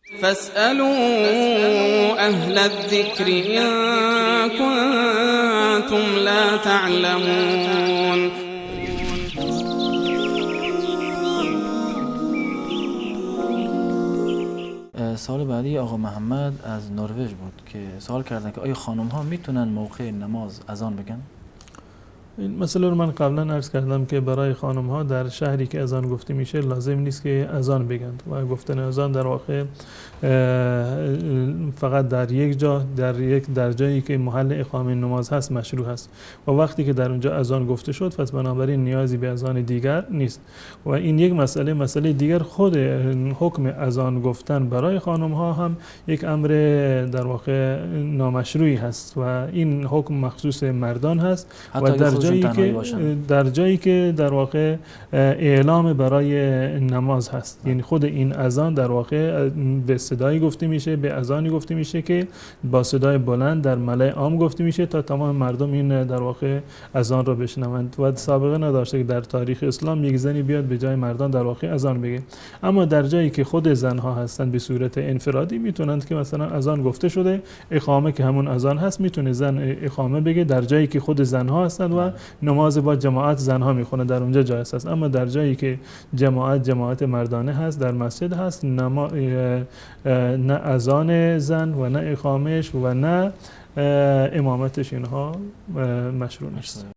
فاسألوا أهل الذكر إن كنتم لا تعلمون. سال بعدی آقا محمد از نروژ بود که سوال کردن که آیا خانم ها میتونن موقع نماز اذان بگن؟ این مسئله رو من قبلا عرض کردم که برای خانم ها در شهری که اذان گفته میشه لازم نیست که اذان بگند و گفتن اذان در واقع فقط در یک جا در جایی که محل اقامه نماز هست مشروع هست و وقتی که در اونجا اذان گفته شد پس بنابراین نیازی به اذان دیگر نیست و این یک مسئله دیگر خود حکم اذان گفتن برای خانم ها هم یک امر در واقع نامشروعی هست و این حکم مخصوص مردان هست و در جایی که در واقع اعلام برای نماز هست، یعنی خود این اذان در واقع به صدایی گفته میشه، به اذانی گفته میشه که با صدای بلند در ملأ عام گفته میشه تا تمام مردم این در واقع اذان رو بشنوند و سابقه نداشته که در تاریخ اسلام یک زنی بیاد به جای مردان در واقع اذان بگه. اما در جایی که خود زنها هستند به صورت انفرادی میتونند که مثلا اذان گفته شده، اقامه که همون اذان هست میتونه زن اقامه بگه در جایی که خود زنها هستند و نماز با جماعت زنها میخونه در اونجا جایز است. اما در جایی که جماعت مردانه هست در مسجد هست نه اذان زن و نه اقامش و نه امامتش اینها مشروع نیست.